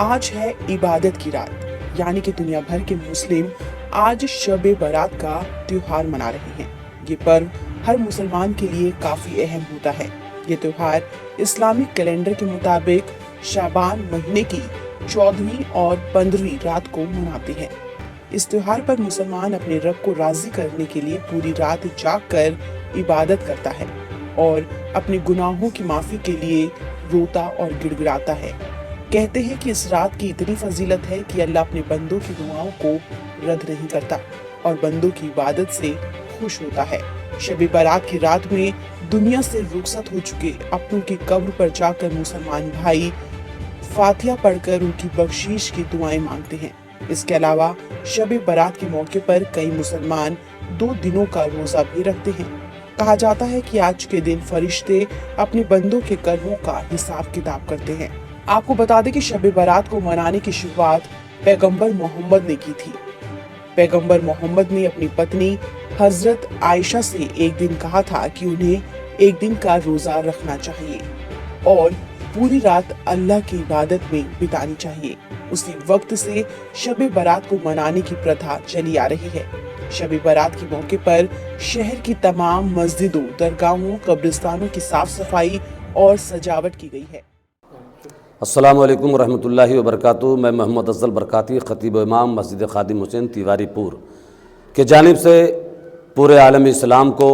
آج ہے عبادت کی رات، یعنی کہ دنیا بھر کے مسلم آج شب برات کا تیوہار منا رہے ہیں۔ یہ پرو ہر مسلمان کے لیے کافی اہم ہوتا ہے۔ یہ تیوہار اسلامک کیلنڈر کے مطابق شعبان مہینے کی 14ویں اور 15ویں رات کو مناتے ہیں۔ اس تیوہار پر مسلمان اپنے رب کو راضی کرنے کے لیے پوری رات جاگ کر عبادت کرتا ہے اور اپنے گناہوں کی معافی کے لیے روتا اور گڑ گڑاتا ہے۔ کہتے ہیں کہ اس رات کی اتنی فضیلت ہے کہ اللہ اپنے بندوں کی دعاؤں کو رد نہیں کرتا اور بندوں کی عبادت سے خوش ہوتا ہے۔ شب برات کی رات میں دنیا سے رخصت ہو چکے اپنوں کی قبر پر جا کر مسلمان بھائی فاتحہ پڑھ کر ان کی بخشش کی دعائیں مانگتے ہیں۔ اس کے علاوہ شب برات کے موقع پر کئی مسلمان 2 دنوں کا روزہ بھی رکھتے ہیں۔ کہا جاتا ہے کہ آج کے دن فرشتے اپنے بندوں کے کرموں کا حساب کتاب کرتے ہیں۔ آپ کو بتا دیں کہ شب برات کو منانے کی شروعات پیغمبر محمد نے کی تھی۔ پیغمبر محمد نے اپنی پتنی حضرت عائشہ سے ایک دن کہا تھا کہ انہیں ایک دن کا روزہ رکھنا چاہیے اور پوری رات اللہ کی عبادت میں بتانی چاہیے۔ اسی وقت سے شب برات کو منانے کی پرتھا چلی آ رہی ہے۔ شب برات کے موقع پر شہر کی تمام مسجدوں، درگاہوں، قبرستانوں کی صاف صفائی اور سجاوٹ کی گئی ہے۔ السلام علیکم ورحمۃ اللہ وبرکاتہ۔ میں محمد افضل برکاتی، خطیب و امام مسجد خادم حسین تیواری پور کی جانب سے پورے عالم اسلام کو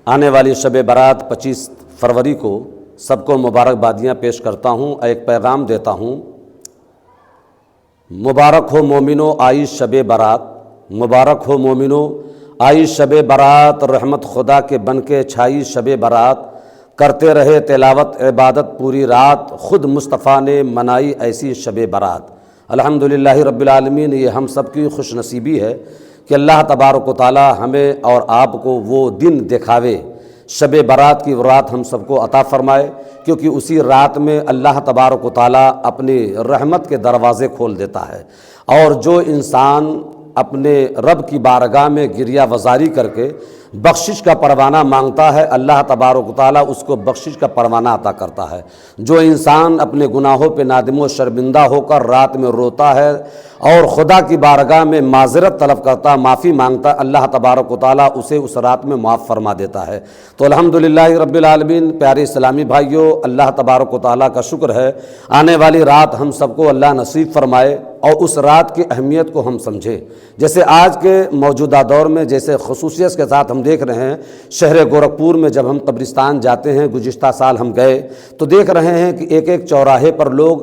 آنے والی شب برات 25 فروری کو سب کو مبارکبادیاں پیش کرتا ہوں، ایک پیغام دیتا ہوں۔ مبارک ہو مومنو آئی شب برات، مبارک ہو مومنو آئی شب برات، رحمت خدا کے بن کے چھائی شب برات، کرتے رہے تلاوت عبادت پوری رات، خود مصطفیٰ نے منائی ایسی شب برات۔ الحمدللہ رب العالمین، یہ ہم سب کی خوش نصیبی ہے کہ اللہ تبارک و تعالی ہمیں اور آپ کو وہ دن دکھاوے، شب برات کی رات ہم سب کو عطا فرمائے، کیونکہ اسی رات میں اللہ تبارک و تعالی اپنی رحمت کے دروازے کھول دیتا ہے، اور جو انسان اپنے رب کی بارگاہ میں گریہ وزاری کر کے بخشش کا پروانہ مانگتا ہے، اللہ تبارک و تعالی اس کو بخشش کا پروانہ عطا کرتا ہے۔ جو انسان اپنے گناہوں پہ نادم و شرمندہ ہو کر رات میں روتا ہے اور خدا کی بارگاہ میں معذرت طلب کرتا، معافی مانگتا، اللہ تبارک و تعالی اسے اس رات میں معاف فرما دیتا ہے۔ تو الحمدللہ رب العالمین، پیارے اسلامی بھائیوں، اللہ تبارک و تعالی کا شکر ہے، آنے والی رات ہم سب کو اللہ نصیب فرمائے اور اس رات کی اہمیت کو ہم سمجھیں۔ جیسے آج کے موجودہ دور میں جیسے خصوصیت کے ساتھ ہم دیکھ رہے ہیں، شہر گورکھپور میں جب ہم قبرستان جاتے ہیں، گزشتہ سال ہم گئے تو دیکھ رہے ہیں کہ ایک ایک چوراہے پر لوگ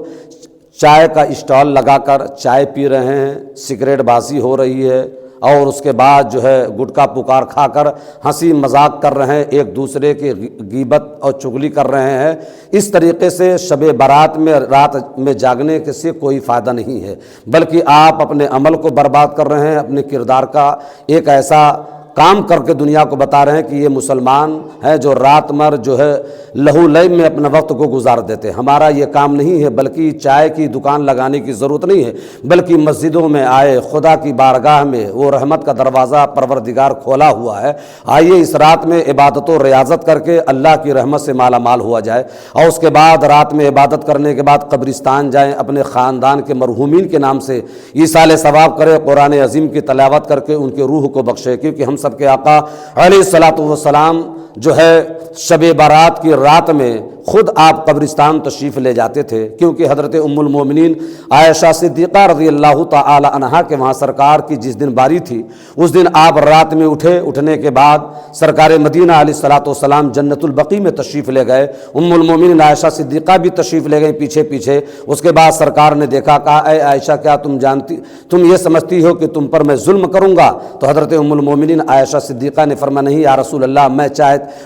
چائے کا اسٹال لگا کر چائے پی رہے ہیں، سگریٹ بازی ہو رہی ہے، اور اس کے بعد جو ہے گٹکا پکار کھا کر ہنسی مذاق کر رہے ہیں، ایک دوسرے کی غیبت اور چغلی کر رہے ہیں۔ اس طریقے سے شب برات میں رات میں جاگنے سے کوئی فائدہ نہیں ہے، بلکہ آپ اپنے عمل کو برباد کر رہے ہیں، اپنے کردار کا ایک ایسا کام کر کے دنیا کو بتا رہے ہیں کہ یہ مسلمان ہیں جو رات مر جو ہے لہو لعب میں اپنا وقت کو گزار دیتے ہیں۔ ہمارا یہ کام نہیں ہے، بلکہ چائے کی دکان لگانے کی ضرورت نہیں ہے، بلکہ مسجدوں میں آئے، خدا کی بارگاہ میں وہ رحمت کا دروازہ پروردگار کھولا ہوا ہے، آئیے اس رات میں عبادت و ریاضت کر کے اللہ کی رحمت سے مالا مال ہوا جائے، اور اس کے بعد رات میں عبادت کرنے کے بعد قبرستان جائیں، اپنے خاندان کے مرحومین کے نام سے ایصال ثواب کرے، قرآن عظیم کی تلاوت کر کے ان کے روح کو بخشے، کیونکہ ہم سب کے آقا علیہ الصلوۃ والسلام جو ہے شب برات کی رات میں خود آپ قبرستان تشریف لے جاتے تھے، کیونکہ حضرت ام المومنین عائشہ صدیقہ رضی اللہ تعالی عنہا کے وہاں سرکار کی جس دن باری تھی، اس دن آپ رات میں اٹھنے کے بعد سرکار مدینہ علیہ الصلوۃ والسلام جنت البقیع میں تشریف لے گئے، ام المومنین عائشہ صدیقہ بھی تشریف لے گئیں پیچھے پیچھے۔ اس کے بعد سرکار نے دیکھا، کہا اے عائشہ، کیا تم یہ سمجھتی ہو کہ تم پر میں ظلم کروں گا؟ تو حضرت ام المومنین عائشہ صدیقہ نے فرمایا، نہیں یا رسول اللہ،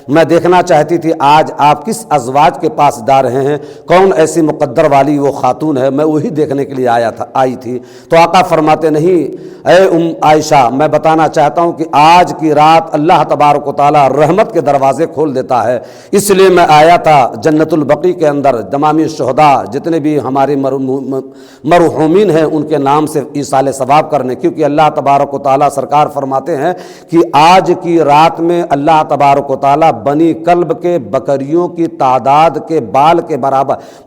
میں دیکھنا چاہتی تھی آج آپ کس ازواج کے پاس جا رہے ہیں، کون ایسی مقدر والی وہ خاتون ہے، میں وہی دیکھنے کے لیے آئی تھی۔ تو آقا فرماتے، نہیں اے عائشہ، میں بتانا چاہتا ہوں کہ آج کی رات اللہ تبارک و تعالی رحمت کے دروازے کھول دیتا ہے، اس لیے میں آیا تھا جنت البقیع کے اندر تمام شہداء جتنے بھی ہمارے مرحومین ہیں ان کے نام سے ایصال ثواب کرنے، کیونکہ اللہ تبارک و تعالی سرکار فرماتے ہیں کہ آج کی رات میں اللہ تبارک و تعالی بنی کلب کے بکریوں کی تعداد فؤاد کے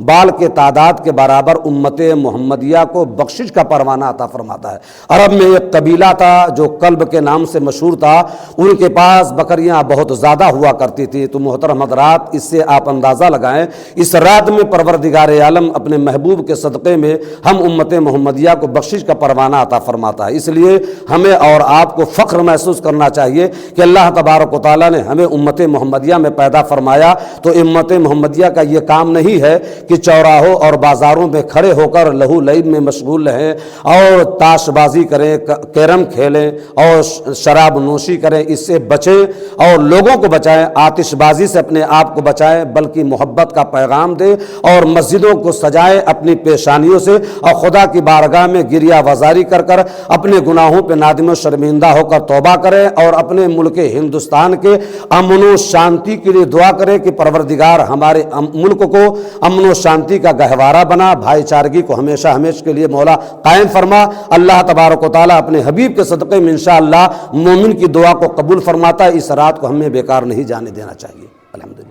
بال کے تعداد کے برابر امت محمدیہ کو بخشش کا پروانہ عطا فرماتا ہے۔ عرب میں ایک قبیلہ تھا جو کلب کے نام سے مشہور تھا، ان کے پاس بکریاں بہت زیادہ ہوا کرتی تھی۔ تو محترم حضرات، اس سے آپ اندازہ لگائیں اس رات میں پروردگار عالم اپنے محبوب کے صدقے میں ہم امت محمدیہ کو بخشش کا پروانہ عطا فرماتا ہے۔ اس لیے ہمیں اور آپ کو فخر محسوس کرنا چاہیے کہ اللہ تبارک و تعالیٰ نے ہمیں امت محمدیہ میں پیدا فرمایا۔ تو امت محمدیہ کا یہ کام نہیں ہے کہ چوراہوں اور بازاروں میں کھڑے ہو کر لہو لعب میں مشغول رہیں اور تاش بازی کریں، کیرم کھیلیں اور شراب نوشی کریں۔ اس سے بچیں اور لوگوں کو بچائیں، آتش بازی سے اپنے آپ کو بچائیں، بلکہ محبت کا پیغام دیں اور مسجدوں کو سجائیں اپنی پیشانیوں سے، اور خدا کی بارگاہ میں گریہ وزاری کر کر اپنے گناہوں پہ نادم و شرمندہ ہو کر توبہ کریں، اور اپنے ملک ہندوستان کے امن و شانتی کے لیے دعا کریں کہ پروردگار ہمارے ملک کو امن و شانتی کا گہوارہ بنا، بھائی چارگی کو ہمیشہ کے لیے مولا قائم فرما۔ اللہ تبارک و تعالیٰ اپنے حبیب کے صدقے میں انشاءاللہ مومن کی دعا کو قبول فرماتا ہے۔ اس رات کو ہمیں بیکار نہیں جانے دینا چاہیے۔ الحمدللہ۔